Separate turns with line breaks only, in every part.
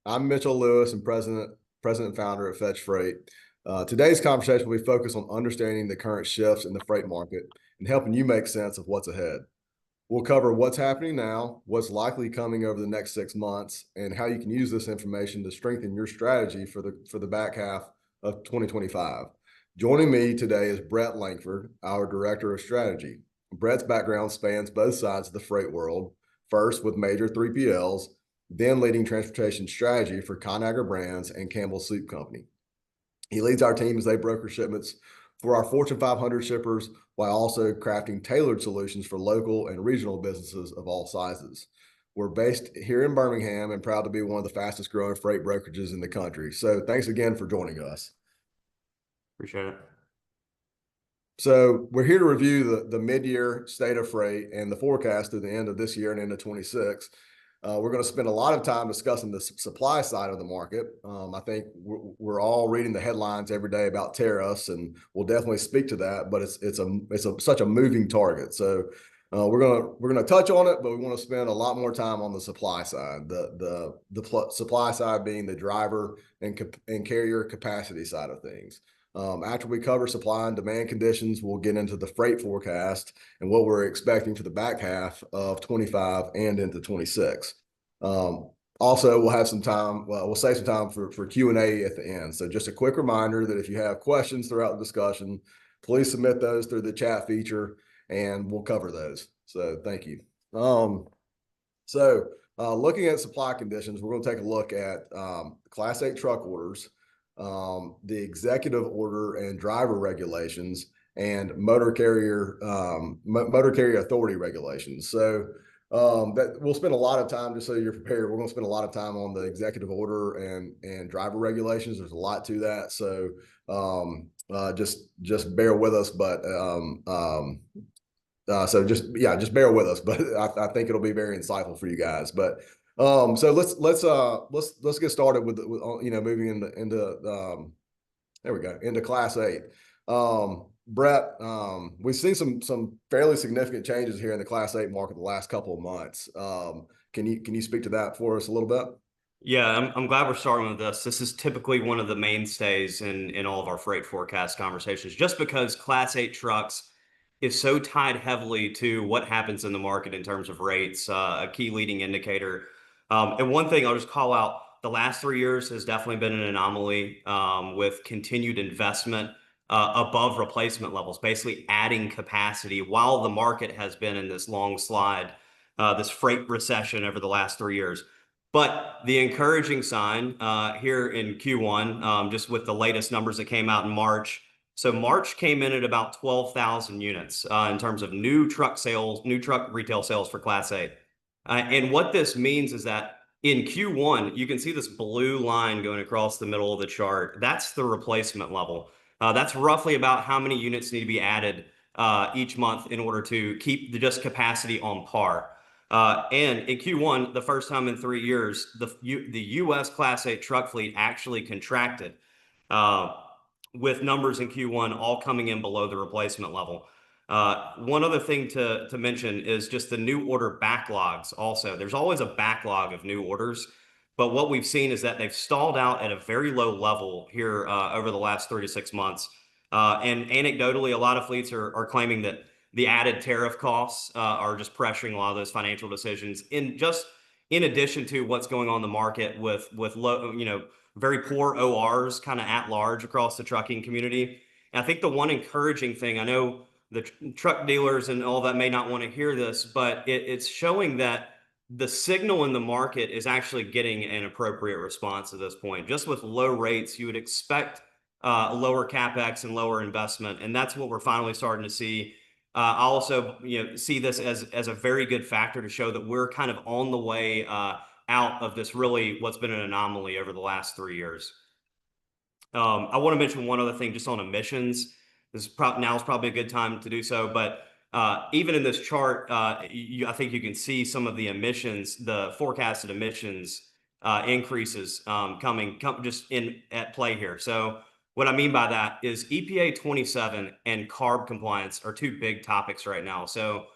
I'm Mitchell Lewis and President and Founder of Fetch Freight. Today's conversation will be focused on understanding the current shifts in the freight market and helping you make sense of what's ahead. We'll cover what's happening now, what's likely coming over the next 6 months, and how you can use this information to strengthen your strategy for the back half of 2025. Joining me today is Brett Lankford, our Director of Strategy. Brett's background spans both sides of the freight world, first with major 3PLs, then leading transportation strategy for Conagra Brands and Campbell Soup Company. He leads our team as they broker shipments for our Fortune 500 shippers while also crafting tailored solutions for local and regional businesses of all sizes. We're based here in Birmingham and proud to be one of the fastest growing freight brokerages in the country. So thanks again for joining us.
Appreciate it.
So we're here to review the mid-year state of freight and the forecast through the end of this year and into 26. We're going to spend a lot of time discussing the supply side of the market. I think we're all reading the headlines every day about tariffs, and we'll definitely speak to that. But it's such a moving target. So we're gonna touch on it, but we want to spend a lot more time on the supply side. The supply side being the driver and carrier capacity side of things. After we cover supply and demand conditions, we'll get into the freight forecast and what we're expecting for the back half of 25 and into 26. Also, we'll have some time. We'll save some time for Q&A at the end. So just a quick reminder that if you have questions throughout the discussion, please submit those through the chat feature, and we'll cover those. So thank you. Looking at supply conditions, we're going to take a look at Class 8 truck orders, the executive order and driver regulations, and motor carrier authority regulations. So that we'll spend a lot of time, just so you're prepared. We're going to spend a lot of time on the executive order and driver regulations. There's a lot to that. So just bear with us. But just bear with us. But I think it'll be very insightful for you guys. But so let's get started with moving into Class 8. Brett, we've seen some fairly significant changes here in the Class 8 market the last couple of months. Can you speak to that for us a little bit?
Yeah, I'm glad we're starting with this. This is typically one of the mainstays in all of our freight forecast conversations, just because Class 8 trucks is so tied heavily to what happens in the market in terms of rates, a key leading indicator. And one thing I'll just call out, the last 3 years has definitely been an anomaly with continued investment above replacement levels, basically adding capacity while the market has been in this long slide, this freight recession over the last 3 years. But the encouraging sign here in Q1, just with the latest numbers that came out in March. So March came in at about 12,000 units in terms of new truck retail sales for Class 8. And what this means is that in Q1, you can see this blue line going across the middle of the chart. That's the replacement level. That's roughly about how many units need to be added each month in order to keep just capacity on par. And in Q1, the first time in 3 years, the U.S. Class 8 truck fleet actually contracted with numbers in Q1 all coming in below the replacement level. One other thing to mention is just the new order backlogs also. There's always a backlog of new orders, but what we've seen is that they've stalled out at a very low level here over the last 3 to 6 months. And anecdotally, a lot of fleets are claiming that the added tariff costs are just pressuring a lot of those financial decisions in addition to what's going on in the market with low, very poor ORs kind of at large across the trucking community. And I think the one encouraging thing, I know the truck dealers and all that may not want to hear this, but it's showing that the signal in the market is actually getting an appropriate response at this point. Just with low rates, you would expect lower CapEx and lower investment, and that's what we're finally starting to see. I also see this as a very good factor to show that we're kind of on the way out of this really what's been an anomaly over the last 3 years. I want to mention one other thing just on emissions. Now is probably a good time to do so, but even in this chart, I think you can see some of the emissions, the forecasted emissions increases coming just at play here. So what I mean by that is EPA 27 and CARB compliance are two big topics right now. So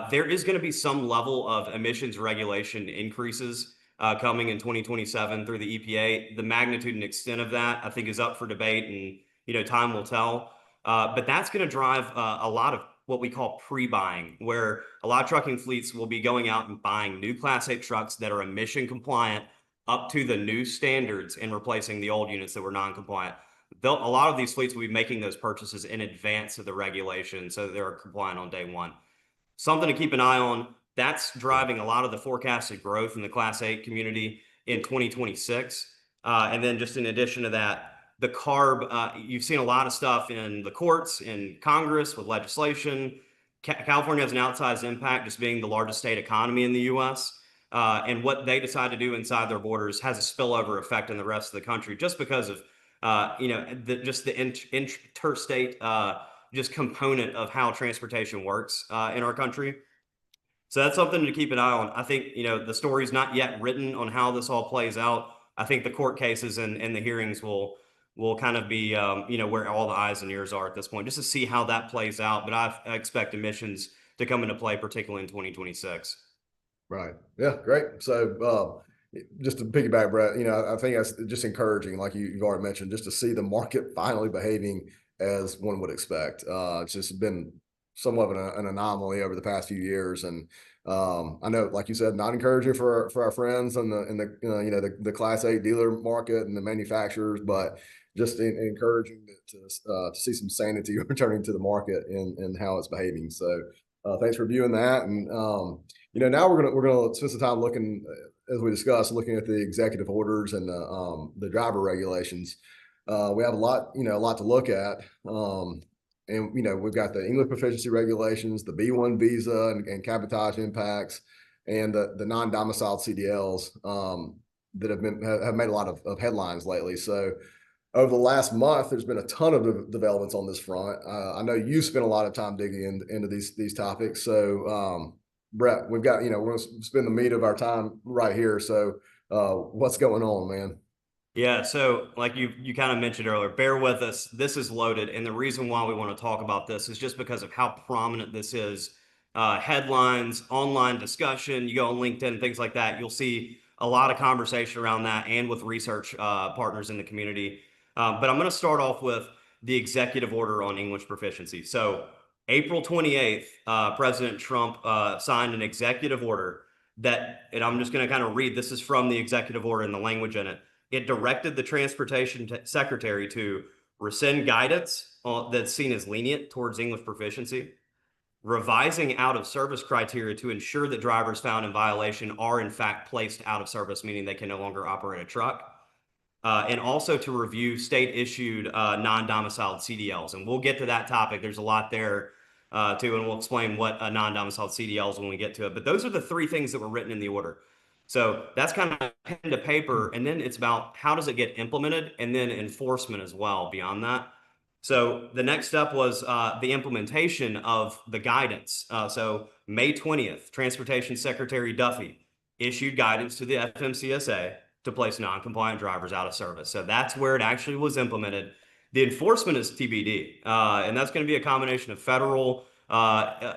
there is going to be some level of emissions regulation increases coming in 2027 through the EPA. The magnitude and extent of that, I think, is up for debate, and time will tell. But that's going to drive a lot of what we call pre-buying, where a lot of trucking fleets will be going out and buying new Class 8 trucks that are emission compliant up to the new standards and replacing the old units that were non-compliant. A lot of these fleets will be making those purchases in advance of the regulation so that they're compliant on day one. Something to keep an eye on. That's driving a lot of the forecasted growth in the Class 8 community in 2026. And then just in addition to that, the CARB, you've seen a lot of stuff in the courts, in Congress with legislation. California has an outsized impact, just being the largest state economy in the U.S. And what they decide to do inside their borders has a spillover effect in the rest of the country, just because of just the interstate just component of how transportation works in our country. So that's something to keep an eye on. I think, the story's not yet written on how this all plays out. I think the court cases and the hearings will kind of be, where all the eyes and ears are at this point, just to see how that plays out. But I expect emissions to come into play, particularly in 2026.
Right. Yeah. Great. So, just to piggyback, Brett, I think that's just encouraging, like you've already mentioned, just to see the market finally behaving as one would expect. It's just been somewhat of an anomaly over the past few years, and I know, like you said, not encouraging for our friends in the Class 8 dealer market and the manufacturers, but just encouraging to see some sanity returning to the market and how it's behaving. So, thanks for viewing that, and now we're gonna spend some time looking, as we discussed, looking at the executive orders and the driver regulations. We have a lot to look at. And we've got the English proficiency regulations, the B1 visa and cabotage impacts, and the non-domiciled CDLs that have made a lot of headlines lately. So over the last month, there's been a ton of developments on this front. I know you spent a lot of time digging into these topics. So Brett, we're going to spend the meat of our time right here. So what's going on, man?
Yeah, so like you kind of mentioned earlier, bear with us. This is loaded, and the reason why we want to talk about this is just because of how prominent this is. Headlines, online discussion, you go on LinkedIn, things like that. You'll see a lot of conversation around that, and with research partners in the community. But I'm going to start off with the executive order on English proficiency. So April 28th, President Trump signed an executive order and I'm just going to kind of read. This is from the executive order and the language in it. It directed the transportation secretary to rescind guidance that's seen as lenient towards English proficiency, revising out of service criteria to ensure that drivers found in violation are in fact placed out of service, meaning they can no longer operate a truck, and also to review state issued non-domiciled CDLs. And we'll get to that topic. There's a lot there too, and we'll explain what a non-domiciled CDL is when we get to it. But those are the three things that were written in the order. So that's kind of pen to paper, and then it's about how does it get implemented, and then enforcement as well beyond that. So the next step was the implementation of the guidance. So May 20th, Transportation Secretary Duffy issued guidance to the FMCSA to place non-compliant drivers out of service. So that's where it actually was implemented. The enforcement is TBD, and that's going to be a combination of federal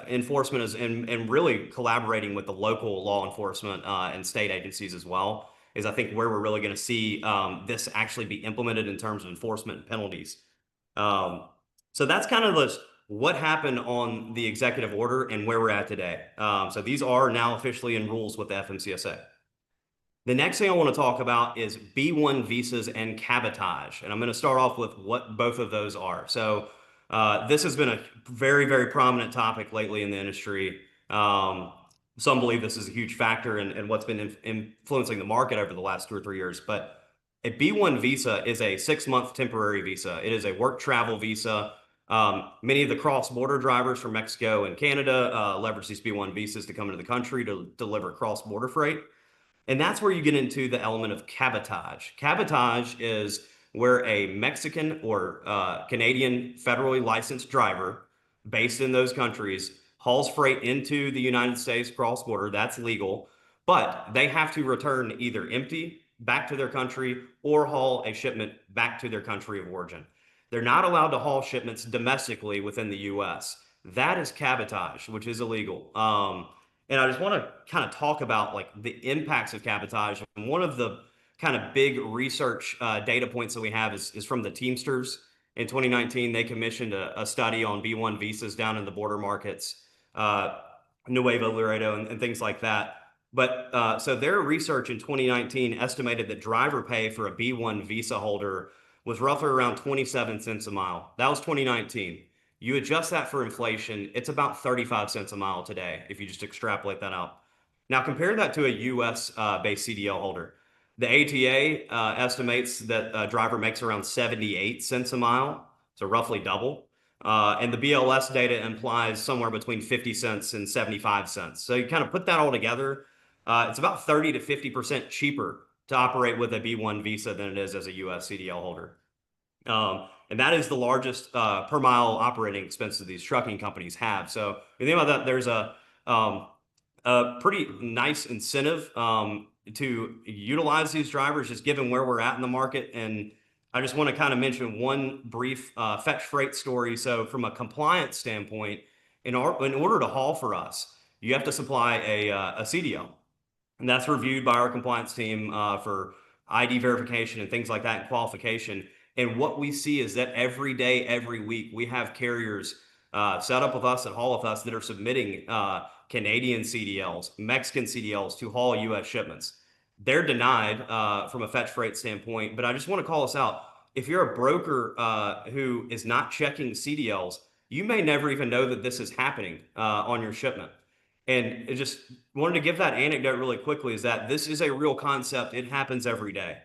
enforcement and really collaborating with the local law enforcement and state agencies as well, is I think where we're really going to see this actually be implemented in terms of enforcement and penalties. So that's kind of what happened on the executive order and where we're at today. So these are now officially in rules with the FMCSA. The next thing I want to talk about is B1 visas and cabotage. And I'm going to start off with what both of those are. So this has been a very, very prominent topic lately in the industry. Some believe this is a huge factor in what's been influencing the market over the last 2 or 3 years. But a B1 visa is a 6-month temporary visa. It is a work travel visa. Many of the cross-border drivers from Mexico and Canada leverage these B1 visas to come into the country to deliver cross-border freight. And that's where you get into the element of cabotage. Cabotage is where a Mexican or Canadian federally licensed driver based in those countries hauls freight into the United States cross-border. That's legal, but they have to return either empty back to their country or haul a shipment back to their country of origin. They're not allowed to haul shipments domestically within the U.S. That is cabotage, which is illegal. And I just want to kind of talk about like the impacts of cabotage. And one of the kind of big research data points that we have is from the Teamsters. In 2019, they commissioned a study on B1 visas down in the border markets, Nuevo Laredo, and things like that. But so their research in 2019 estimated that driver pay for a B1 visa holder was roughly around 27 cents a mile. That was 2019. You adjust that for inflation, it's about 35 cents a mile today if you just extrapolate that out. Now compare that to a US based CDL holder. The ATA estimates that a driver makes around 78 cents a mile, so roughly double. And the BLS data implies somewhere between 50 cents and 75 cents. So you kind of put that all together, it's about 30 to 50% cheaper to operate with a B1 visa than it is as a US CDL holder. And that is the largest per mile operating expense that these trucking companies have. So if you think about that, there's a pretty nice incentive to utilize these drivers, just given where we're at in the market. And I just want to kind of mention one brief fetch freight story. So from a compliance standpoint, in order to haul for us, you have to supply a CDL. And that's reviewed by our compliance team for ID verification and things like that and qualification. And what we see is that every day, every week, we have carriers set up with us and haul with us that are submitting Canadian CDLs, Mexican CDLs to haul U.S. shipments. They're denied from a fetch freight standpoint, but I just want to call us out. If you're a broker who is not checking CDLs, you may never even know that this is happening on your shipment. And it just wanted to give that anecdote really quickly is that this is a real concept. It happens every day.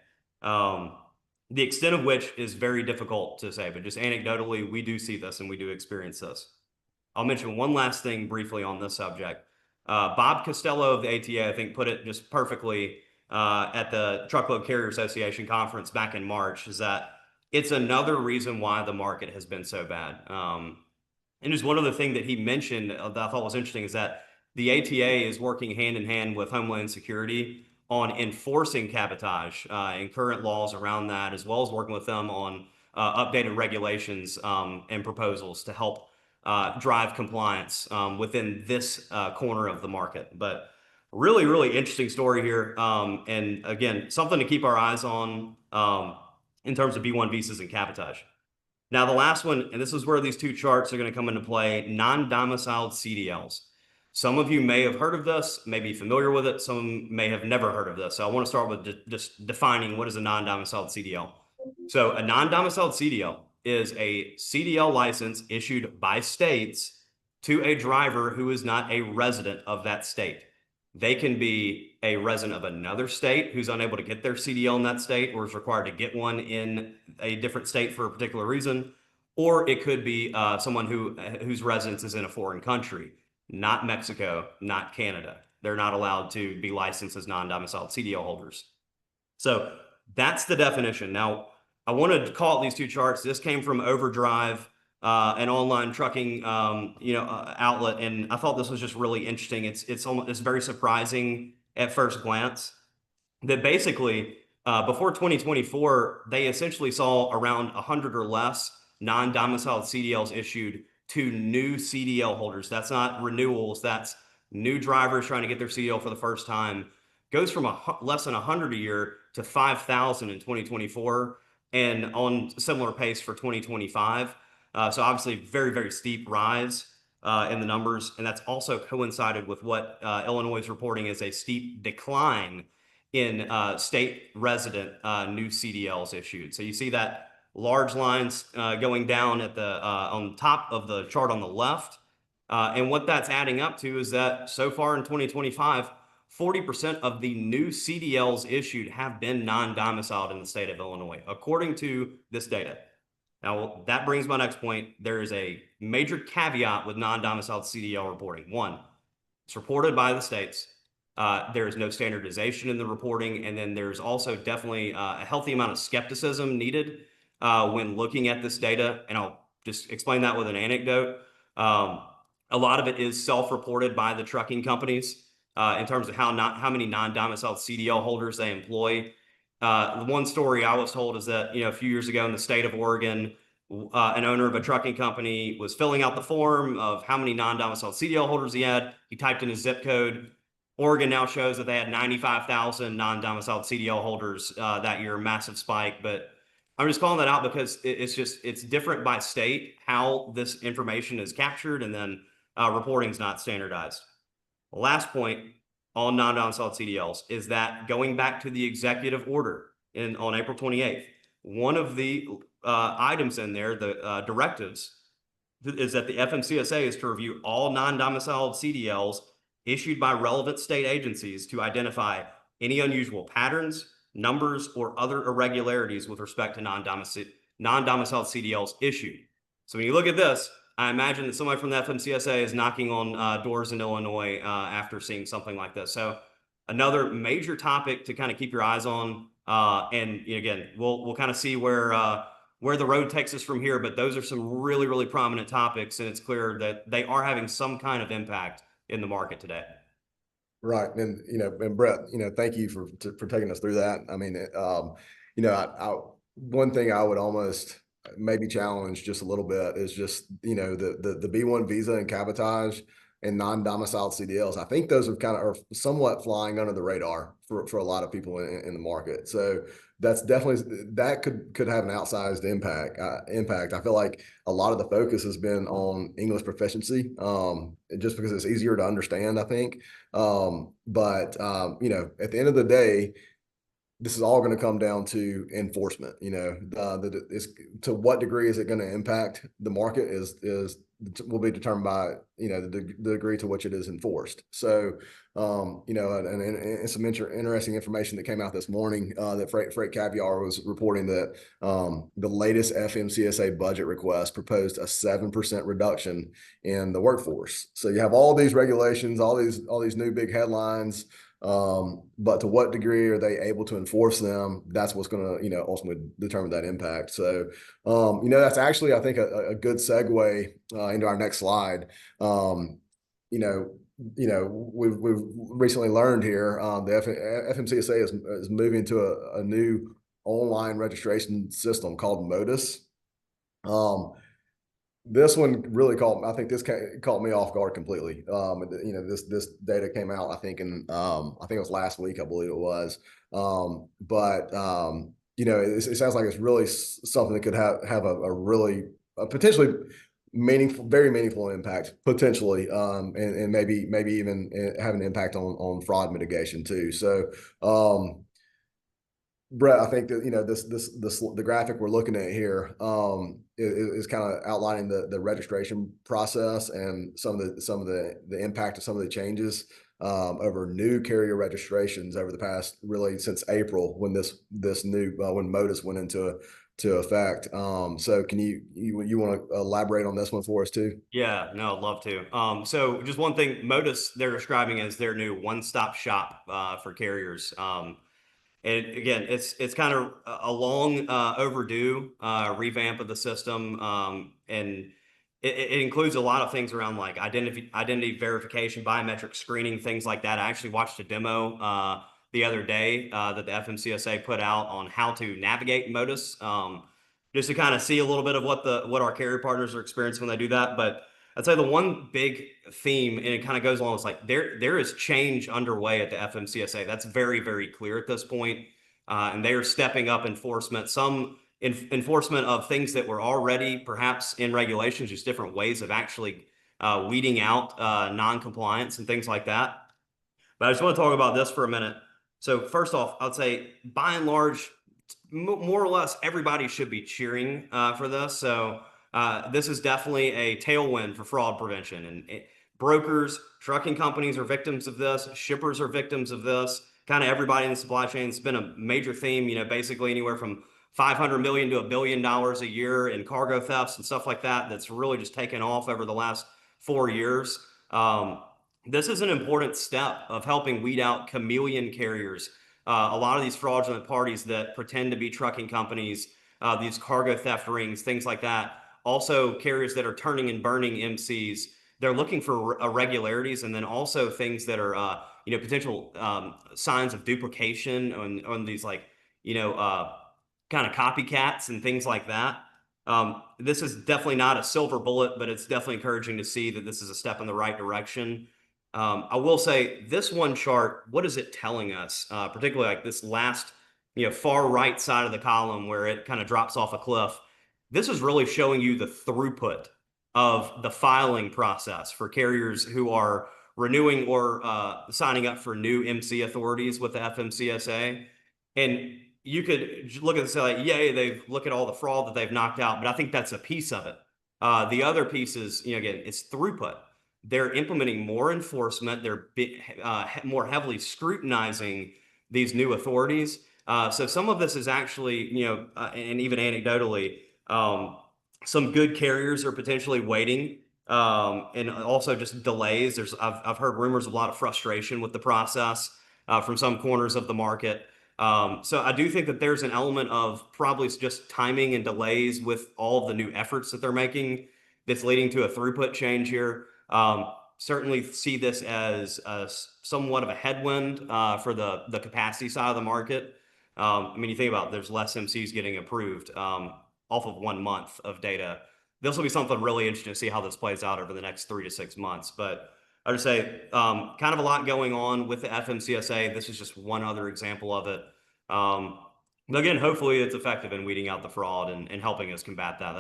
The extent of which is very difficult to say, but just anecdotally, we do see this and we do experience this. I'll mention one last thing briefly on this subject. Bob Costello of the ATA, I think, put it just perfectly at the Truckload Carrier Association conference back in March, is that it's another reason why the market has been so bad. And just one other thing that he mentioned that I thought was interesting is that the ATA is working hand in hand with Homeland Security on enforcing cabotage and current laws around that, as well as working with them on updated regulations and proposals to help drive compliance within this corner of the market. But really, really interesting story here. And again, something to keep our eyes on in terms of B1 visas and cabotage. Now, the last one, and this is where these two charts are going to come into play, non-domiciled CDLs. Some of you may have heard of this, may be familiar with it. Some may have never heard of this. So I want to start with just defining what is a non-domiciled CDL. So a non-domiciled CDL is a CDL license issued by states to a driver who is not a resident of that state. They can be a resident of another state who's unable to get their CDL in that state or is required to get one in a different state for a particular reason. Or it could be someone whose residence is in a foreign country. Not Mexico, not Canada. They're not allowed to be licensed as non-domiciled CDL holders. So that's the definition. Now, I wanted to call out these two charts. This came from Overdrive, an online trucking outlet, and I thought this was just really interesting. It's very surprising at first glance that basically before 2024, they essentially saw around 100 or less non-domiciled CDLs issued to new CDL holders. That's not renewals. That's new drivers trying to get their CDL for the first time. Goes from less than 100 a year to 5,000 in 2024 and on similar pace for 2025. So obviously very, very steep rise in the numbers. And that's also coincided with what Illinois is reporting as a steep decline in state resident new CDLs issued. So you see that large lines going down at the on top of the chart on the left. And what that's adding up to is that so far in 2025, 40% of the new CDLs issued have been non-domiciled in the state of Illinois, according to this data. Now, that brings my next point. There is a major caveat with non-domiciled CDL reporting. One, it's reported by the states. There is no standardization in the reporting. And then there's also definitely a healthy amount of skepticism needed when looking at this data. And I'll just explain that with an anecdote. A lot of it is self-reported by the trucking companies in terms of how many non-domiciled CDL holders they employ. The one story I was told is that, a few years ago in the state of Oregon, an owner of a trucking company was filling out the form of how many non-domiciled CDL holders he had. He typed in his zip code. Oregon now shows that they had 95,000 non-domiciled CDL holders that year, massive spike. But I'm just calling that out because it's different by state how this information is captured, and then reporting is not standardized. Last point on non-domiciled CDLs is that going back to the executive order on April 28th, one of the items in there, the directives, is that the FMCSA is to review all non-domiciled CDLs issued by relevant state agencies to identify any unusual patterns, numbers, or other irregularities with respect to non-domiciled CDLs issued. So when you look at this, I imagine that somebody from the FMCSA is knocking on doors in Illinois after seeing something like this. So another major topic to kind of keep your eyes on. And again, we'll kind of see where the road takes us from here. But those are some really, really prominent topics, and it's clear that they are having some kind of impact in the market today.
Right. And, and Brett, thank you for taking us through that. I mean, one thing I would almost maybe challenge just a little bit is just, the B1 visa and cabotage and non-domiciled CDLs. I think those are somewhat flying under the radar for a lot of people in the market. So that's definitely, that could have an outsized impact. I feel like a lot of the focus has been on English proficiency, just because it's easier to understand, I think. But at the end of the day, this is all going to come down to enforcement. To what degree is it going to impact the market will be determined by the degree to which it is enforced. So and some interesting information that came out this morning, that Freight Caviar was reporting that the latest FMCSA budget request proposed a 7% reduction in the workforce. So you have all these regulations, all these new big headlines. But to what degree are they able to enforce them? That's what's going to, ultimately determine that impact. So, that's actually, I think, a good segue into our next slide. We've recently learned here, the FMCSA is moving to a new online registration system called Modus. This one really caught me off guard completely. This data came out, I think it was last week, I believe it was. It sounds like it's really something that could have a potentially very meaningful impact potentially, and maybe even have an impact on fraud mitigation too. So, Brett, I think that the graphic we're looking at here is kind of outlining the registration process and some of the impact of some of the changes over new carrier registrations over the past, really since April, when when Modus went into effect. So can you want to elaborate on this one for us too?
Yeah, no, I'd love to. So just one thing, Modus they're describing as their new one-stop shop for carriers. And again, it's kind of a long overdue revamp of the system, and it includes a lot of things around like identity verification, biometric screening, things like that. I actually watched a demo the other day that the FMCSA put out on how to navigate Modus, just to kind of see a little bit of what our carrier partners are experiencing when they do that. But I'd say the one big theme, and it kind of goes along, is like there is change underway at the FMCSA. That's very, very clear at this point. And they are stepping up enforcement, some enforcement of things that were already perhaps in regulations, just different ways of actually weeding out non-compliance and things like that. But I just want to talk about this for a minute. So first off, I'd say by and large, more or less, everybody should be cheering for this. So this is definitely a tailwind for fraud prevention. And brokers, trucking companies are victims of this. Shippers are victims of this. Kind of everybody in the supply chain. It's been a major theme, basically anywhere from 500 million to $1 billion a year in cargo thefts and stuff like that. That's really just taken off over the last 4 years. This is an important step of helping weed out chameleon carriers. A lot of these fraudulent parties that pretend to be trucking companies, these cargo theft rings, things like that. Also, carriers that are turning and burning MCs. They're looking for irregularities, and then also things that are, potential signs of duplication on these, like, kind of copycats and things like that. This is definitely not a silver bullet, but it's definitely encouraging to see that this is a step in the right direction. I will say this one chart, what is it telling us? Particularly like this last, far right side of the column where it kind of drops off a cliff. This is really showing you the throughput of the filing process for carriers who are renewing or signing up for new MC authorities with the FMCSA. And you could look at it and say, like, yay, they've look at all the fraud that they've knocked out, but I think that's a piece of it. The other piece is, again, it's throughput. They're implementing more enforcement. They're more heavily scrutinizing these new authorities. So some of this is actually, and even anecdotally, some good carriers are potentially waiting, and also just delays. I've heard rumors of a lot of frustration with the process from some corners of the market. So I do think that there's an element of probably just timing and delays with all of the new efforts that they're making that's leading to a throughput change here. Certainly see this as somewhat of a headwind for the capacity side of the market. I mean, you think about it, there's less MCs getting approved off of 1 month of data. This will be something really interesting to see how this plays out over the next 3 to 6 months. But I would say kind of a lot going on with the FMCSA. This is just one other example of it. But again, hopefully it's effective in weeding out the fraud and helping us combat that.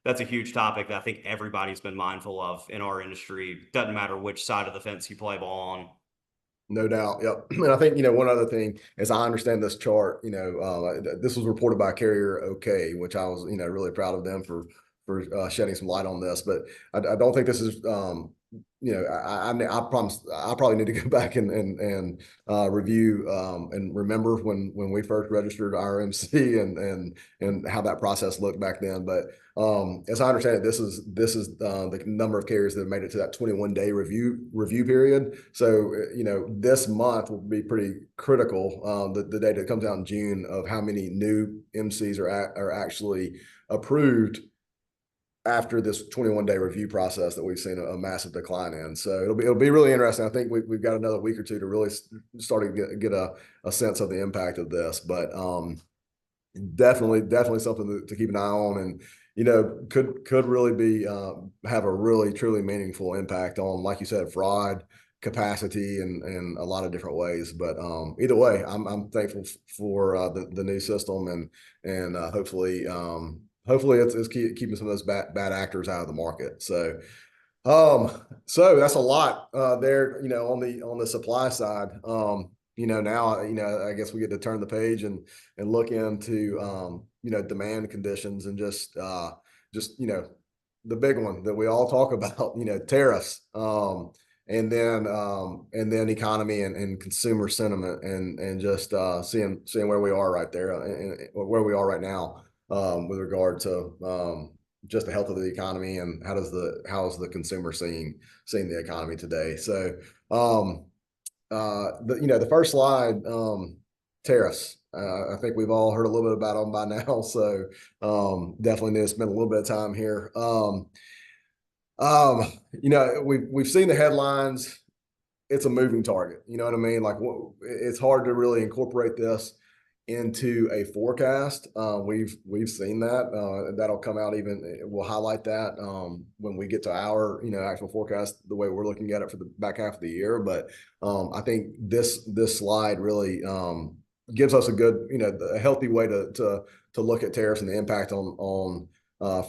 That's a huge topic that I think everybody's been mindful of in our industry. Doesn't matter which side of the fence you play ball on.
No doubt. Yep. And I think, one other thing, as I understand this chart, this was reported by Carrier OK, which I was, really proud of them for shedding some light on this. But I don't think this is, I promise I probably need to go back and review and remember when we first registered our MC and how that process looked back then. But as I understand it, this is the number of carriers that have made it to that 21-day review period. So this month will be pretty critical. The data that comes out in June of how many new MCs are actually approved after this 21-day review process that we've seen a massive decline in. So it'll be really interesting. I think we've got another week or two to really start to get a sense of the impact of this. But definitely something to keep an eye on, and could really be have a really truly meaningful impact on, like you said, fraud, capacity, and a lot of different ways. But either way, I'm thankful for the new system, and hopefully it's keeping some of those bad actors out of the market. So that's a lot there, on the supply side. Now, I guess we get to turn the page and look into, demand conditions, and just, the big one that we all talk about, tariffs, and then economy and consumer sentiment, and just seeing where we are right there, and where we are right now, with regard to just the health of the economy, and how is the consumer seeing the economy today. So the first slide, tariffs. I think we've all heard a little bit about them by now, so definitely need to spend a little bit of time here. We've seen the headlines. It's a moving target. You know what I mean? Like, it's hard to really incorporate this into a forecast. We've seen that. That'll come out, we'll highlight that when we get to our actual forecast, the way we're looking at it for the back half of the year. But I think this slide really gives us a healthy way to look at tariffs and the impact on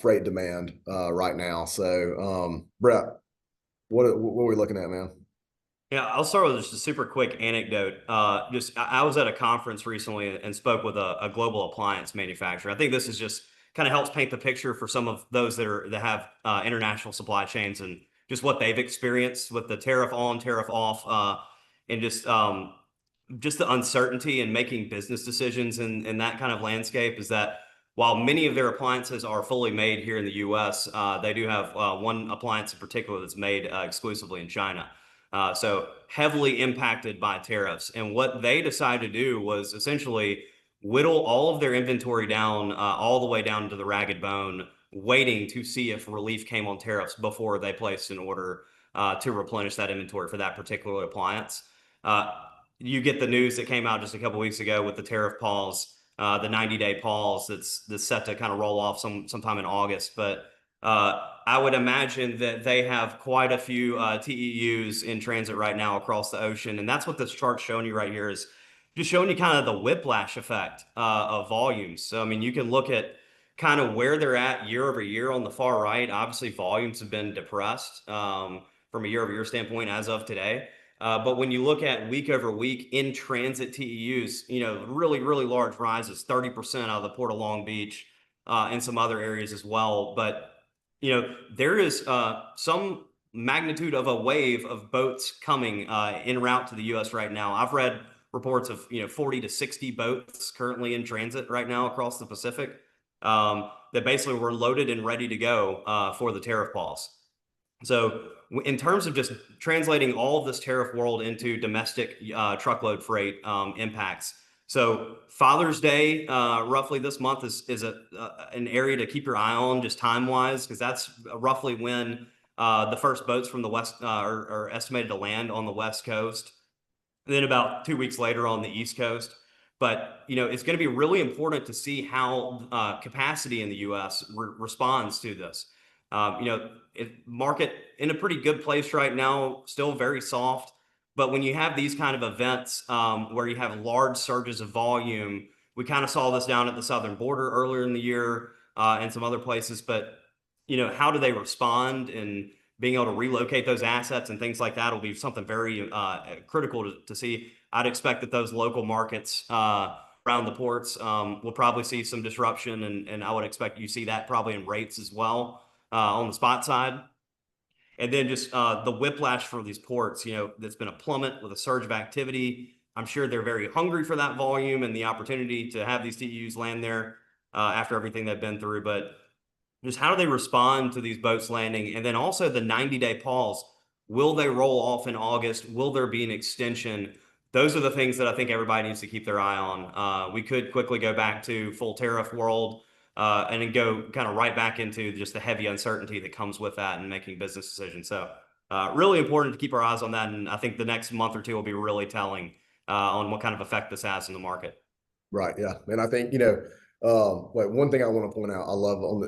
freight demand right now. So Brett, what are we looking at, man?
Yeah, I'll start with just a super quick anecdote. I was at a conference recently and spoke with a global appliance manufacturer. I think this is just kind of helps paint the picture for some of those that have international supply chains, and just what they've experienced with the tariff on, tariff off, and just the uncertainty in making business decisions in that kind of landscape. Is that while many of their appliances are fully made here in the U.S., they do have one appliance in particular that's made exclusively in China. So heavily impacted by tariffs. And what they decided to do was essentially whittle all of their inventory down, all the way down to the ragged bone, waiting to see if relief came on tariffs before they placed an order to replenish that inventory for that particular appliance. You get the news that came out just a couple weeks ago with the tariff pause. the 90-day pause that's set to kind of roll off sometime in August. But I would imagine that they have quite a few TEUs in transit right now across the ocean, and that's what this chart's showing you right here is just showing you kind of the whiplash effect of volumes. So I mean, you can look at kind of where they're at year over year on the far right. Obviously, volumes have been depressed from a year over year standpoint as of today. But when you look at week over week in transit TEUs, really, really large rises, 30% out of the Port of Long Beach and some other areas as well. But, there is some magnitude of a wave of boats coming en route to the U.S. right now. I've read reports of, 40 to 60 boats currently in transit right now across the Pacific that basically were loaded and ready to go for the tariff pause. So in terms of just translating all of this tariff world into domestic truckload freight impacts. So Father's Day, roughly this month is an area to keep your eye on just time wise, because that's roughly when the first boats from the West are estimated to land on the West Coast. And then about 2 weeks later on the East Coast. But it's going to be really important to see how capacity in the U.S. Responds to this. Market in a pretty good place right now, still very soft. But when you have these kind of events where you have large surges of volume, we kind of saw this down at the southern border earlier in the year and some other places. But how do they respond, and being able to relocate those assets and things like that will be something very critical to see. I'd expect that those local markets around the ports will probably see some disruption, and I would expect you see that probably in rates as well on the spot side. And then just the whiplash for these ports, that's been a plummet with a surge of activity. I'm sure they're very hungry for that volume and the opportunity to have these TEUs land there after everything they've been through. But just how do they respond to these boats landing? And then also the 90-day pause. Will they roll off in August? Will there be an extension? Those are the things that I think everybody needs to keep their eye on. We could quickly go back to full tariff world and then go kind of right back into just the heavy uncertainty that comes with that and making business decisions. So really important to keep our eyes on that. And I think the next month or two will be really telling on what kind of effect this has in the market.
Right. Yeah. And I think, one thing I want to point out, I love on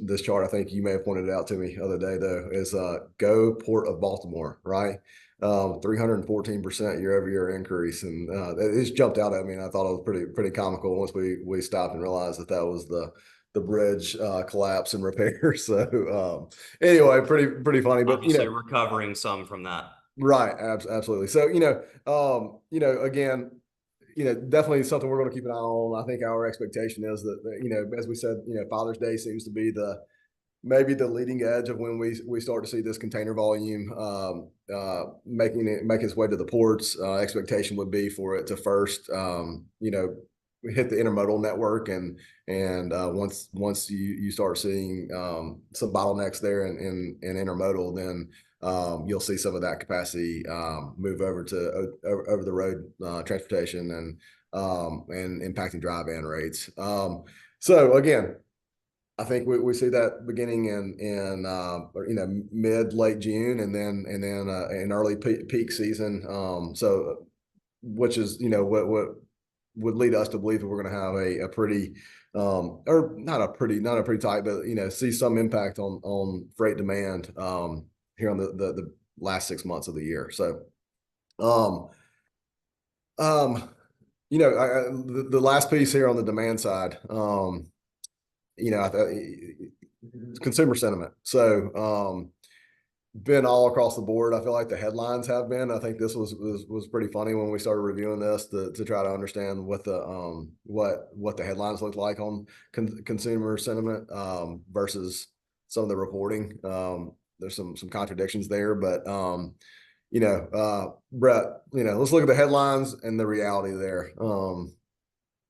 this chart, I think you may have pointed it out to me the other day though, is go Port of Baltimore, right? 314% year over year increase. And it just jumped out at me. And I thought it was pretty comical once we stopped and realized that was the bridge collapse and repair. So anyway, pretty funny, but
obviously recovering some from that.
Right. Absolutely. So, again, definitely something we're going to keep an eye on. I think our expectation is that, as we said, Father's Day seems to be maybe the leading edge of when we start to see this container volume make its way to the ports. Expectation would be for it to first, hit the intermodal network, and once you start seeing some bottlenecks there in intermodal, then you'll see some of that capacity move over to over the road transportation and impacting dry van rates. So again, I think we see that beginning in mid late June, and then in early peak season. So which is what would lead us to believe that we're going to have a pretty or not a pretty tight, but see some impact on freight demand here on the last 6 months of the year. So, the last piece here on the demand side, consumer sentiment. So, been all across the board. I feel like the headlines have been. I think this was pretty funny when we started reviewing this to try to understand what the headlines look like on consumer sentiment versus some of the reporting. There's some contradictions there, but Brett, let's look at the headlines and the reality there.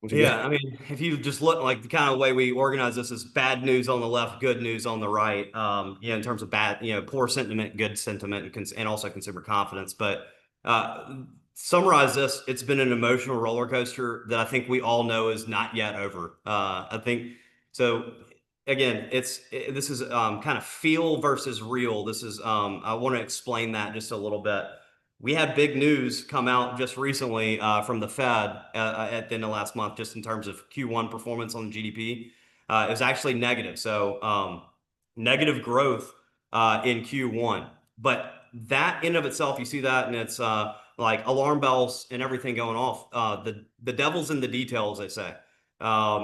Yeah, I mean, if you just look like the kind of way we organize this is bad news on the left, good news on the right, in terms of bad, poor sentiment, good sentiment, and also consumer confidence. But summarize this, it's been an emotional roller coaster that I think we all know is not yet over. I think so. Again, this is kind of feel versus real. This is I want to explain that just a little bit. we had big news come out just recently from the Fed at the end of last month, just in terms of Q1 performance on the GDP. It was actually negative. So negative growth in Q1. But that in of itself, you see that, and it's like alarm bells and everything going off. The devil's in the details, they say,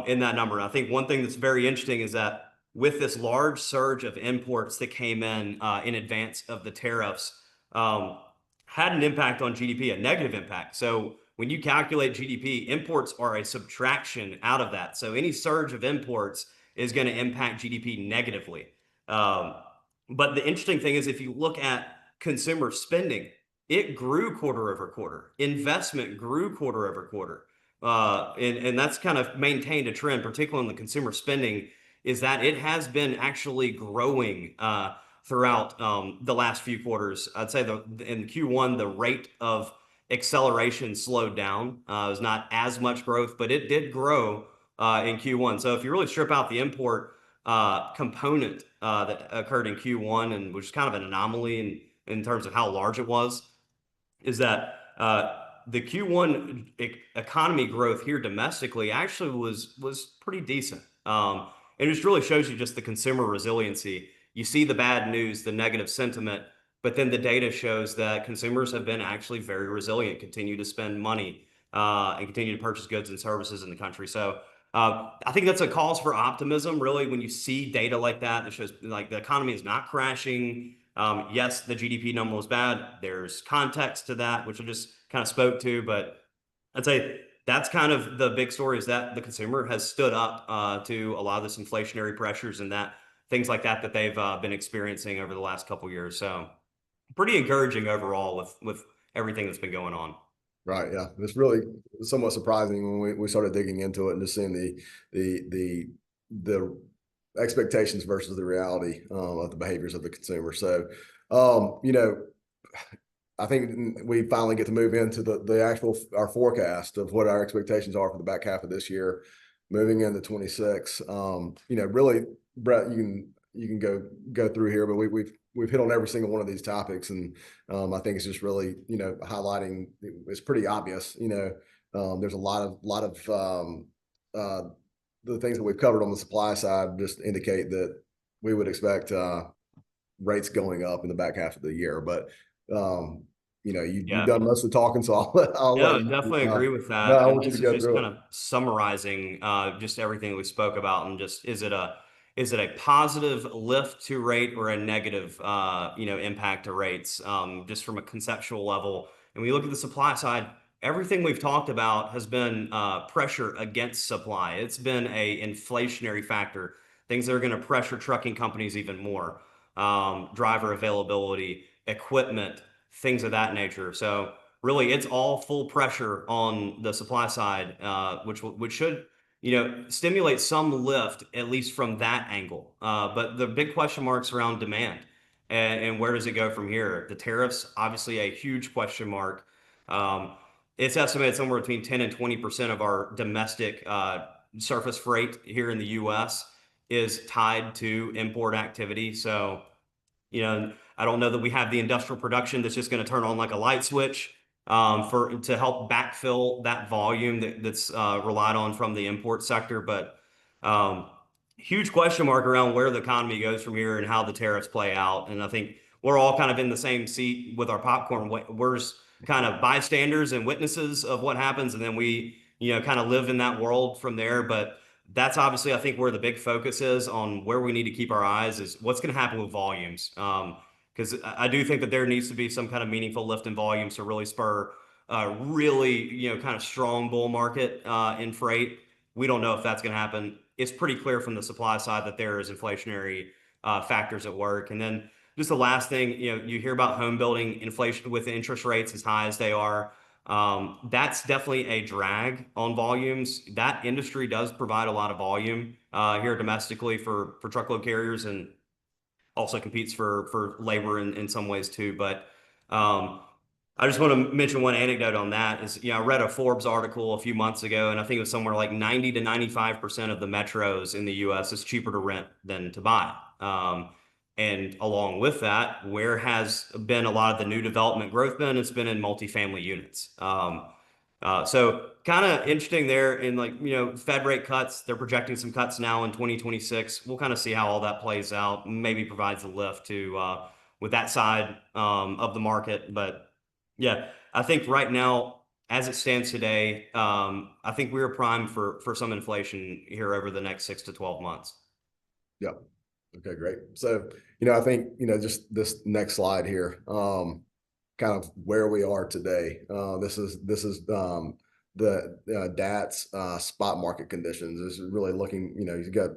in that number. And I think one thing that's very interesting is that with this large surge of imports that came in advance of the tariffs, had an impact on GDP, a negative impact. So when you calculate GDP, imports are a subtraction out of that. So any surge of imports is going to impact GDP negatively. Um, but the interesting thing is, if you look at consumer spending, it grew quarter over quarter. Investment grew quarter over quarter. And that's kind of maintained a trend, particularly in the consumer spending, is that it has been actually growing throughout the last few quarters. I'd say in Q1, the rate of acceleration slowed down. It was not as much growth, but it did grow in Q1. So if you really strip out the import component that occurred in Q1, and which is kind of an anomaly in terms of how large it was, is that the Q1 economy growth here domestically actually was pretty decent. It just really shows you just the consumer resiliency. You see the bad news, the negative sentiment, but then the data shows that consumers have been actually very resilient, continue to spend money, and continue to purchase goods and services in the country. So I think that's a cause for optimism, really, when you see data like that shows like the economy is not crashing. Yes, the GDP number was bad. There's context to that, which I just kind of spoke to, but I'd say that's kind of the big story, is that the consumer has stood up to a lot of this inflationary pressures and that things like that they've been experiencing over the last couple of years. So pretty encouraging overall with everything that's been going on.
Right. Yeah. It's really somewhat surprising when we started digging into it and just seeing the expectations versus the reality of the behaviors of the consumer. So, you know, I think we finally get to move into the actual our forecast of what our expectations are for the back half of this year, moving into 26. You know, really, Brett, you can go through here, but we've hit on every single one of these topics, and I think it's just really, you know, highlighting. It's pretty obvious. You know, there's a lot of the things that we've covered on the supply side just indicate that we would expect rates going up in the back half of the year. But you know, you've
Yeah.
done most of the talking, so I'll let
No,
you.
definitely agree with
No,
that.
I
And
want you to
this is
go
just
through
kind
it.
of summarizing just everything we spoke about, and just is it a positive lift to rate or a negative impact to rates, just from a conceptual level. And when you look at the supply side, everything we've talked about has been pressure against supply. It's been a inflationary factor, things that are going to pressure trucking companies even more, driver availability, equipment, things of that nature. So really, it's all full pressure on the supply side, which should stimulate some lift at least from that angle. But the big question marks around demand, and where does it go from here? The tariffs, obviously, a huge question mark. Um, it's estimated somewhere between 10 and 20% of our domestic surface freight here in the U.S. is tied to import activity. So I don't know that we have the industrial production that's just going to turn on like a light switch for to help backfill that volume that's relied on from the import sector. But um, huge question mark around where the economy goes from here and how the tariffs play out. And I think we're all kind of in the same seat with our popcorn. We're kind of bystanders and witnesses of what happens, and then we kind of live in that world from there. But that's obviously, I think, where the big focus is on where we need to keep our eyes is what's going to happen with volumes. Because I do think that there needs to be some kind of meaningful lift in volumes to really spur really, kind of strong bull market in freight. We don't know if that's going to happen. It's pretty clear from the supply side that there is inflationary factors at work. And then just the last thing, you hear about home building inflation with interest rates as high as they are. That's definitely a drag on volumes. That industry does provide a lot of volume here domestically for truckload carriers, and also competes for labor in some ways too. But I just want to mention one anecdote on that is, I read a Forbes article a few months ago, and I think it was somewhere like 90 to 95% of the metros in the US is cheaper to rent than to buy. And along with that, where has been a lot of the new development growth been? It's been in multifamily units. So kind of interesting there in like, Fed rate cuts. They're projecting some cuts now in 2026. We'll kind of see how all that plays out. Maybe provides a lift to with that side of the market. But yeah, I think right now, as it stands today, I think we're primed for some inflation here over the next 6 to 12 months.
Yep. Okay, great. So, I think, just this next slide here, kind of where we are today. This is the DATS spot market conditions. This is really looking, you've got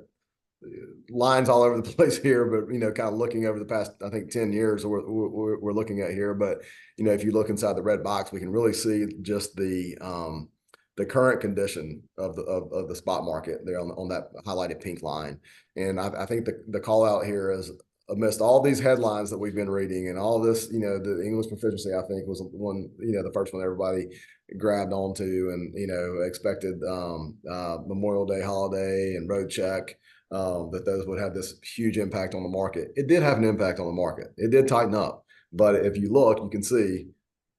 lines all over the place here, but kind of looking over the past, I think 10 years we're looking at here. But if you look inside the red box, we can really see just the current condition of the spot market there on that highlighted pink line. And I think the call out here is, amidst all these headlines that we've been reading and all this, the English proficiency, I think, was one, the first one everybody grabbed onto and, expected Memorial Day holiday and road check, that those would have this huge impact on the market. It did have an impact on the market. It did tighten up. But if you look, you can see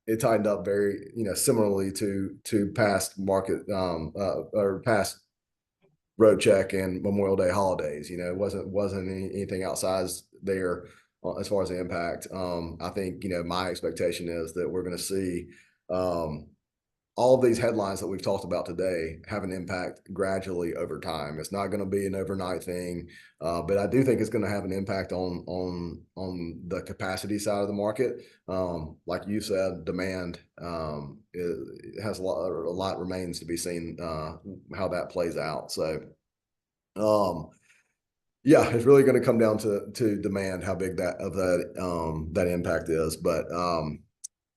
it tightened up very, similarly to past market or past road check and Memorial Day holidays. It wasn't anything outsized there as far as the impact. I think, my expectation is that we're going to see all of these headlines that we've talked about today have an impact gradually over time. It's not going to be an overnight thing, but I do think it's going to have an impact on the capacity side of the market. Like you said, demand it has a lot remains to be seen how that plays out. So, yeah, it's really going to come down to demand, how big that impact is. But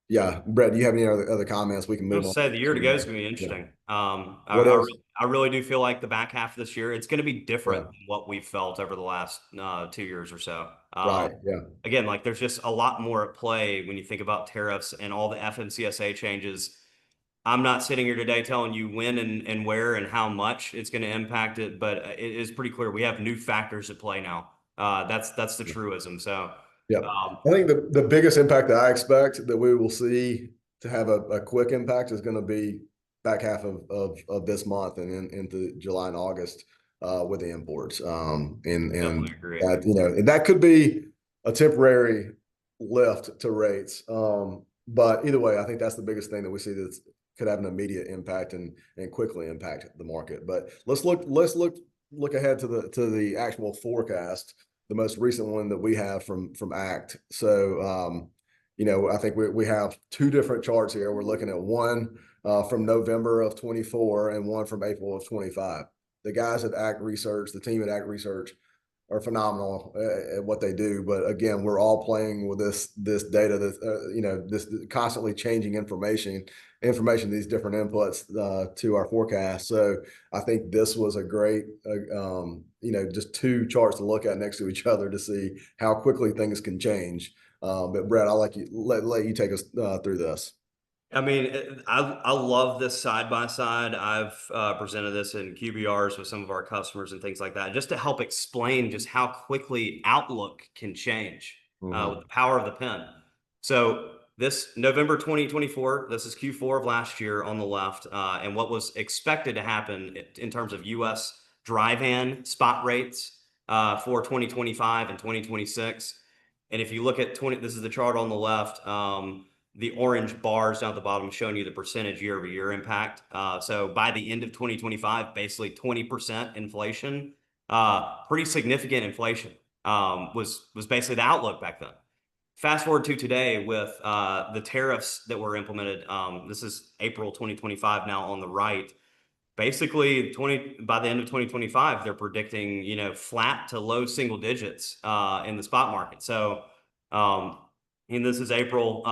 yeah, Brett, do you have any other comments? We can
I
move
was
on.
say the year to go is going to be
Yeah.
interesting.
What else?
I really do feel like the back half of this year, it's going to be different
Yeah.
than what we've felt over the last 2 years or so.
Right. Yeah.
Again, like there's just a lot more at play when you think about tariffs and all the FMCSA changes. I'm not sitting here today telling you when and where and how much it's going to impact it, but it is pretty clear we have new factors at play now. That's the truism. So,
Yeah.
um,
I think the biggest impact that I expect that we will see to have a quick impact is going to be back half of this month and into July and August with the imports. And
definitely agree.
that, and that could be a temporary lift to rates. But either way, I think that's the biggest thing that we see that could have an immediate impact and quickly impact the market. But let's look ahead to the actual forecast, the most recent one that we have from ACT. So, I think we have two different charts here. We're looking at one from November of 24 and one from April of 25. The guys at ACT Research, the team at ACT Research, are phenomenal at what they do. But again, we're all playing with this data that this constantly changing information, these different inputs to our forecast. So I think this was a great, just two charts to look at next to each other to see how quickly things can change. But Brett, I'll let you take us through this.
I mean, I love this side by side. I've presented this in QBRs with some of our customers and things like that, just to help explain just how quickly outlook can change with the power of the pen. So this November 2024, this is Q4 of last year on the left, and what was expected to happen in terms of U.S. dry van spot rates for 2025 and 2026. And if you look at this is the chart on the left. The orange bars down at the bottom showing you the percentage year over year impact. So by the end of 2025, basically 20% inflation, pretty significant inflation was basically the outlook back then. Fast forward to today with the tariffs that were implemented. This is April 2025 now on the right. Basically, by the end of 2025, they're predicting flat to low single digits in the spot market. So. And this is April.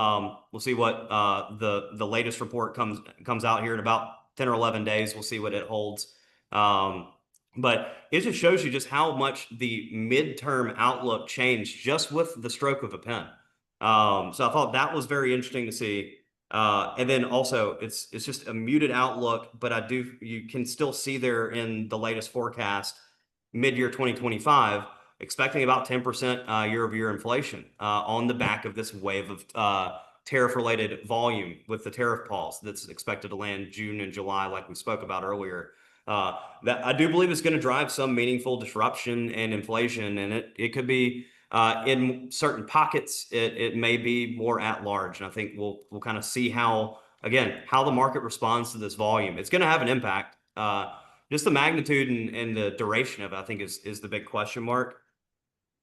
We'll see what the latest report comes out here in about 10 or 11 days. We'll see what it holds. But it just shows you just how much the midterm outlook changed just with the stroke of a pen. So I thought that was very interesting to see. And then also it's just a muted outlook, but you can still see there in the latest forecast, mid-year 2025, expecting about 10% year-over-year inflation on the back of this wave of tariff-related volume with the tariff pause that's expected to land June and July, like we spoke about earlier. That I do believe is going to drive some meaningful disruption and inflation, and it could be in certain pockets. It may be more at large, and I think we'll kind of see how the market responds to this volume. It's going to have an impact. Just the magnitude and the duration of it, I think, is the big question mark.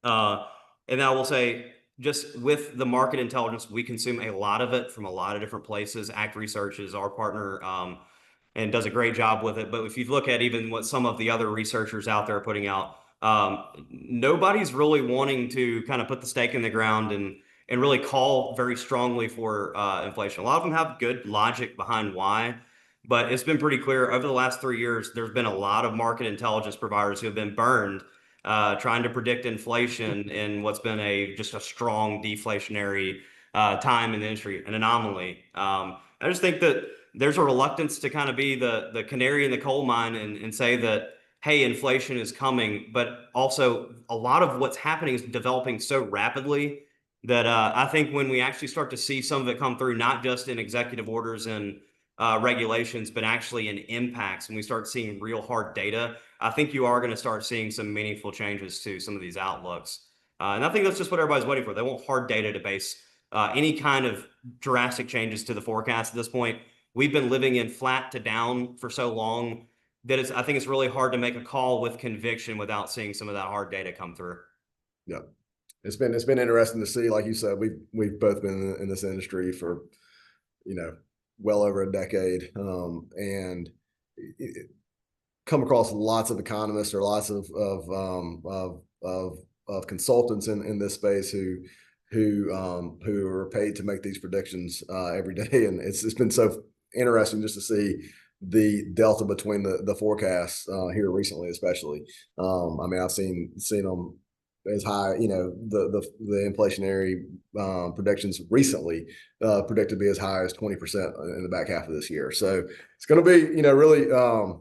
And I will say, just with the market intelligence, we consume a lot of it from a lot of different places. Act Research is our partner, and does a great job with it. But if you look at even what some of the other researchers out there are putting out, nobody's really wanting to kind of put the stake in the ground and really call very strongly for inflation. A lot of them have good logic behind why, but it's been pretty clear over the last 3 years, there's been a lot of market intelligence providers who have been burned trying to predict inflation in what's been just a strong deflationary time in the industry, an anomaly. I just think that there's a reluctance to kind of be the canary in the coal mine and say that, hey, inflation is coming, but also a lot of what's happening is developing so rapidly that I think when we actually start to see some of it come through, not just in executive orders and regulations, but actually in impacts, when we start seeing real hard data, I think you are going to start seeing some meaningful changes to some of these outlooks. And I think that's just what everybody's waiting for. They want hard data to base any kind of drastic changes to the forecast at this point. We've been living in flat to down for so long that I think it's really hard to make a call with conviction without seeing some of that hard data come through.
Yeah. It's been interesting to see. Like you said, we've both been in this industry for, well over a decade, and come across lots of economists or lots of consultants in this space who are paid to make these predictions every day, and it's been so interesting just to see the delta between the forecasts here recently, especially. I mean, I've seen them as high, the inflationary predictions recently predicted to be as high as 20% in the back half of this year. So it's going to be, really going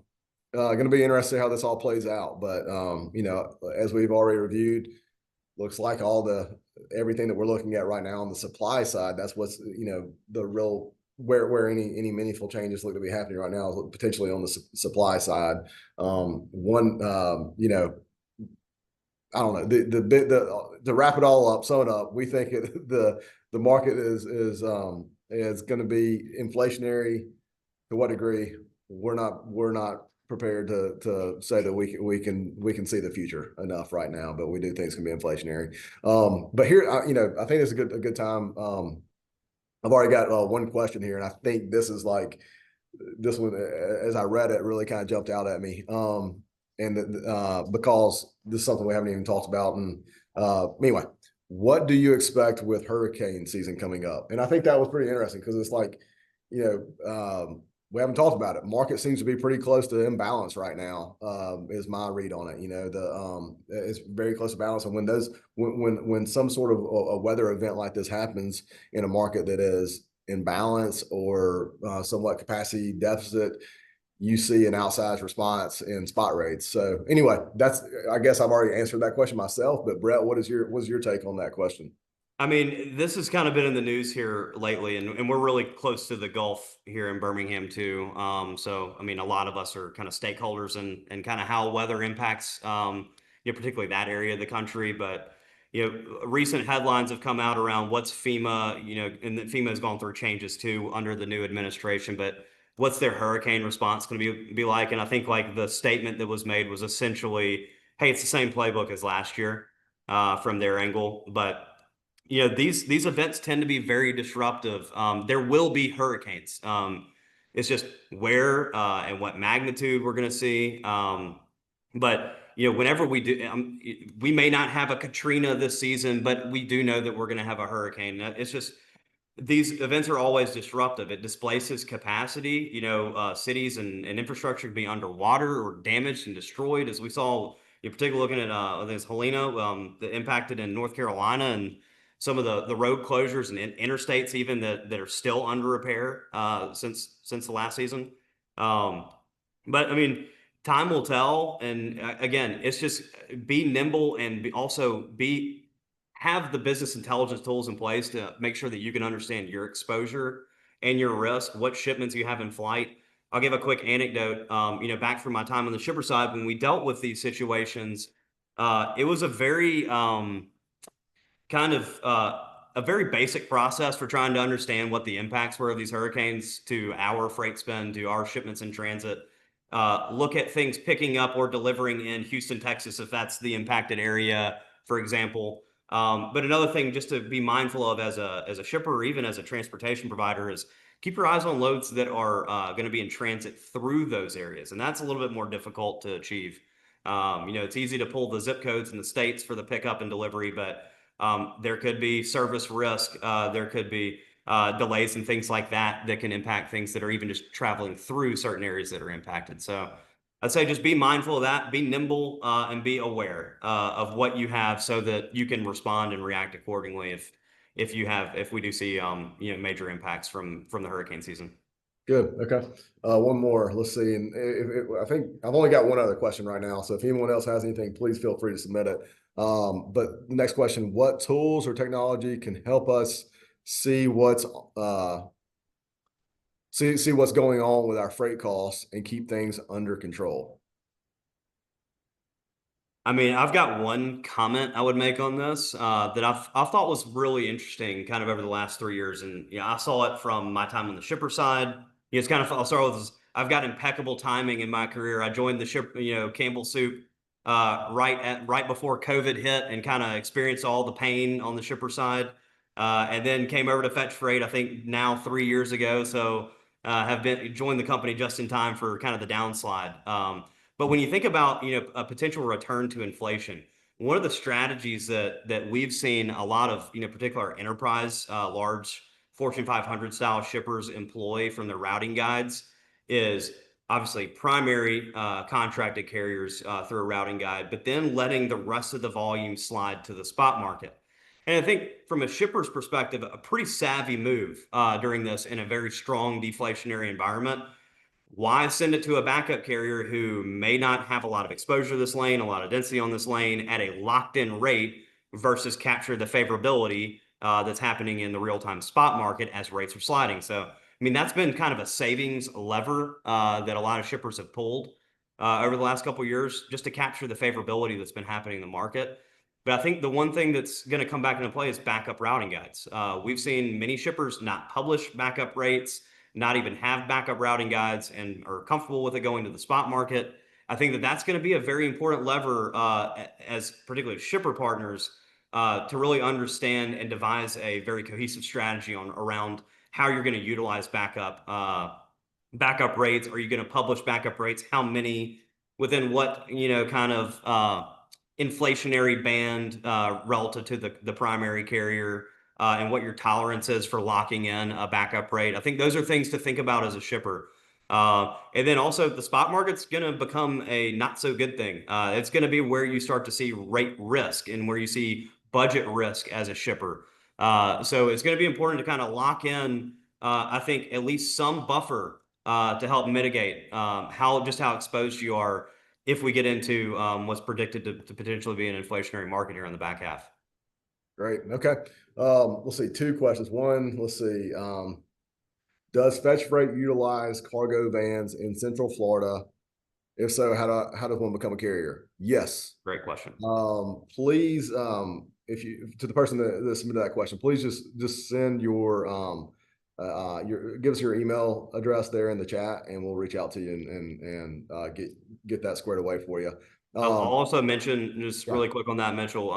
to be interesting how this all plays out. But, as we've already reviewed, looks like everything that we're looking at right now on the supply side, that's what's, the real where any meaningful changes look to be happening right now, is potentially on the supply side. I don't know, to wrap it all up, sum it up, we think the market is going to be inflationary. To what degree? We're not prepared to say that we can see the future enough right now, but we do think it's going to be inflationary. But here, I think it's a good time. I've already got one question here, and I think this one, as I read it, really kind of jumped out at me. And because this is something we haven't even talked about. And anyway, what do you expect with hurricane season coming up? And I think that was pretty interesting, because it's like, we haven't talked about it. Market seems to be pretty close to imbalance right now, is my read on it. It's very close to balance. And when some sort of a weather event like this happens in a market that is in balance or somewhat capacity deficit, you see an outsized response in spot rates. So anyway, I guess I've already answered that question myself, but Brett, what's your take on that question?
I mean, this has kind of been in the news here lately, and we're really close to the Gulf here in Birmingham too. So, I mean, a lot of us are kind of stakeholders and kind of how weather impacts, particularly that area of the country. But, recent headlines have come out around what's FEMA, and that FEMA has gone through changes too under the new administration, but what's their hurricane response going to be like? And I think like the statement that was made was essentially, hey, it's the same playbook as last year from their angle. But these events tend to be very disruptive. There will be hurricanes. It's just where and what magnitude we're going to see. But whenever we do, we may not have a Katrina this season, but we do know that we're going to have a hurricane. It's just, these events are always disruptive. It displaces capacity. Cities and infrastructure can be underwater or damaged and destroyed, as we saw. You're particularly looking at this Helena that impacted in North Carolina, and some of the road closures and interstates even that are still under repair since the last season. But I mean, time will tell. And again, it's just be nimble and have the business intelligence tools in place to make sure that you can understand your exposure and your risk, what shipments you have in flight. I'll give a quick anecdote. Back from my time on the shipper side, when we dealt with these situations, it was a very kind of a very basic process for trying to understand what the impacts were of these hurricanes to our freight spend, to our shipments in transit. Look at things picking up or delivering in Houston, Texas, if that's the impacted area, for example. But another thing just to be mindful of as a shipper or even as a transportation provider is keep your eyes on loads that are going to be in transit through those areas. And that's a little bit more difficult to achieve. It's easy to pull the zip codes in the states for the pickup and delivery, but there could be service risk. There could be delays and things like that that can impact things that are even just traveling through certain areas that are impacted. So I'd say just be mindful of that, be nimble, and be aware of what you have so that you can respond and react accordingly if we do see major impacts from the hurricane season.
Good. Okay. One more. Let's see. And I think I've only got one other question right now. So if anyone else has anything, please feel free to submit it. But the next question: what tools or technology can help us see see what's going on with our freight costs and keep things under control?
I mean, I've got one comment I would make on this that I've thought was really interesting, kind of over the last 3 years, and I saw it from my time on the shipper side. It's kind of I'll start with this, I've got impeccable timing in my career. I joined the ship, Campbell Soup, right before COVID hit, and kind of experienced all the pain on the shipper side, and then came over to Fetch Freight. I think now 3 years ago, so have been joined the company just in time for kind of the downslide. But when you think about a potential return to inflation, one of the strategies that we've seen a lot of particular enterprise, large Fortune 500 style shippers employ from their routing guides is obviously primary contracted carriers through a routing guide, but then letting the rest of the volume slide to the spot market. And I think from a shipper's perspective, a pretty savvy move during this in a very strong deflationary environment. Why send it to a backup carrier who may not have a lot of exposure to this lane, a lot of density on this lane at a locked in rate versus capture the favorability that's happening in the real time spot market as rates are sliding? So, I mean, that's been kind of a savings lever that a lot of shippers have pulled over the last couple of years just to capture the favorability that's been happening in the market. But I think the one thing that's going to come back into play is backup routing guides. We've seen many shippers not publish backup rates, not even have backup routing guides, and are comfortable with it going to the spot market. I think that that's going to be a very important lever as particularly shipper partners to really understand and devise a very cohesive strategy around how you're going to utilize backup rates. Are you going to publish backup rates? How many within what kind of inflationary band relative to the primary carrier? And what your tolerance is for locking in a backup rate. I think those are things to think about as a shipper. And then also the spot market's going to become a not so good thing. It's going to be where you start to see rate risk and where you see budget risk as a shipper. So it's going to be important to kind of lock in, I think, at least some buffer to help mitigate how exposed you are if we get into what's predicted to potentially be an inflationary market here in the back half.
Great. Okay. Let's see. Two questions. One, let's see. Does Fetch Freight utilize cargo vans in Central Florida? If so, how does one become a carrier? Yes.
Great question.
Please, if you to the person that submitted that question, please just send your give us your email address there in the chat, and we'll reach out to you and get that squared away for you.
I'll also mention just really quick on that, Mitchell.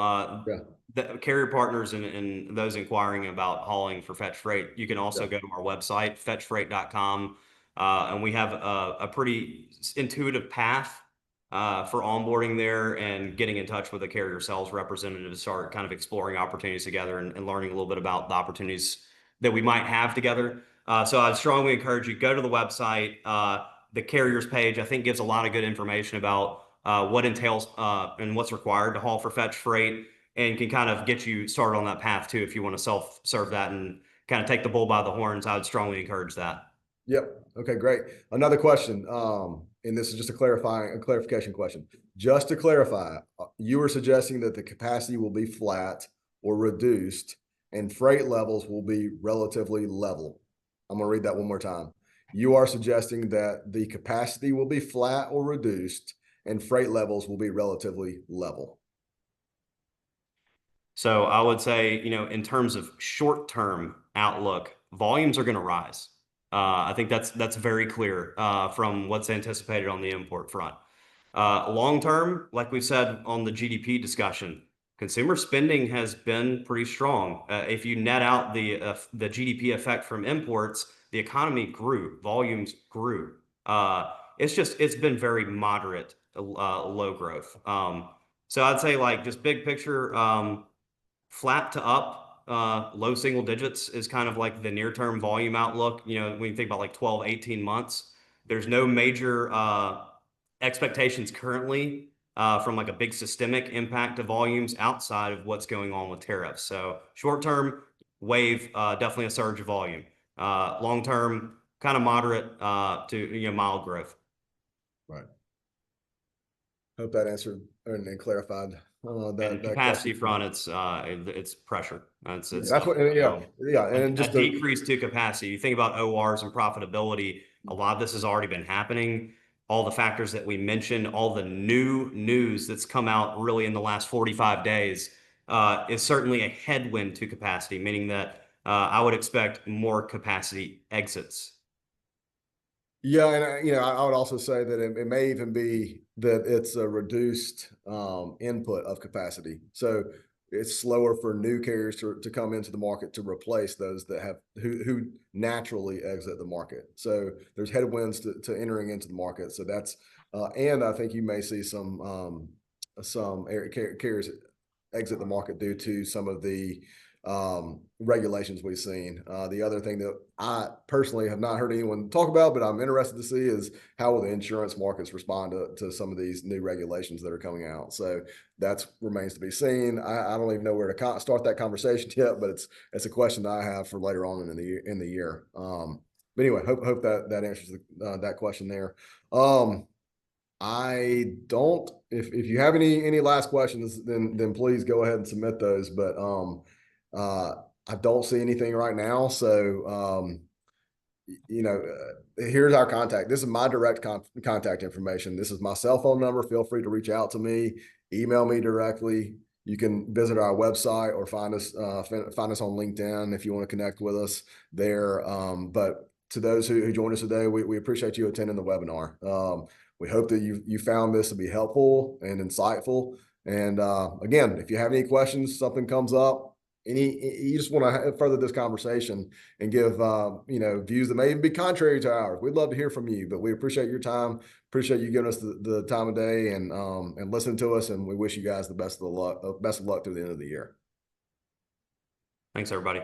Yeah.
The carrier partners and those inquiring about hauling for Fetch Freight, you can also go to our website, fetchfreight.com, and we have a pretty intuitive path for onboarding there and getting in touch with a carrier sales representative to start kind of exploring opportunities together and learning a little bit about the opportunities that we might have together. So I'd strongly encourage you, go to the website. The carriers page, I think, gives a lot of good information about what entails and what's required to haul for Fetch Freight, and can kind of get you started on that path too if you want to self-serve that and kind of take the bull by the horns. I would strongly encourage that.
Yep. Okay, great. Another question. and this is just a clarification question. Just to clarify, you are suggesting that the capacity will be flat or reduced and freight levels will be relatively level. I'm going to read that one more time. You are suggesting that the capacity will be flat or reduced and freight levels will be relatively level.
So I would say, in terms of short-term outlook, volumes are going to rise. I think that's very clear from what's anticipated on the import front. Long term, like we said on the GDP discussion, consumer spending has been pretty strong. If you net out the GDP effect from imports, the economy grew, volumes grew. It's been very moderate, low growth. So I'd say like just big picture. Flat to up, low single digits is kind of like the near term volume outlook. When you think about like 12, 18 months, there's no major expectations currently from like a big systemic impact to volumes outside of what's going on with tariffs. So short term, wave, definitely a surge of volume. Long term, kind of moderate to mild growth.
Right. Hope that answered and clarified that
Capacity
question.
front, it's pressure. It's
That's what, yeah, and
a
just
decrease to capacity. You think about ORs and profitability. A lot of this has already been happening. All the factors that we mentioned, all the new news that's come out really in the last 45 days is certainly a headwind to capacity, meaning that I would expect more capacity exits.
Yeah, and I would also say that it may even be that it's a reduced input of capacity. So it's slower for new carriers to come into the market to replace those that have who naturally exit the market. So there's headwinds to entering into the market. So that's and I think you may see some carriers exit the market due to some of the regulations we've seen. The other thing that I personally have not heard anyone talk about, but I'm interested to see is how will the insurance markets respond to some of these new regulations that are coming out. So that remains to be seen. I don't even know where to start that conversation yet, but it's a question that I have for later on in the year. But anyway, hope that answers that question there. I don't. If you have any last questions, then please go ahead and submit those. But I don't see anything right now. So here's our contact. This is my direct contact information. This is my cell phone number. Feel free to reach out to me. Email me directly. You can visit our website or find us on LinkedIn if you want to connect with us there. But to those who joined us today, we appreciate you attending the webinar. We hope that you found this to be helpful and insightful. And again, if you have any questions, something comes up, you just want to further this conversation and give views that may even be contrary to ours, we'd love to hear from you. But we appreciate your time, appreciate you giving us the time of day and listening to us. And we wish you guys the best of luck through the end of the year.
Thanks, everybody.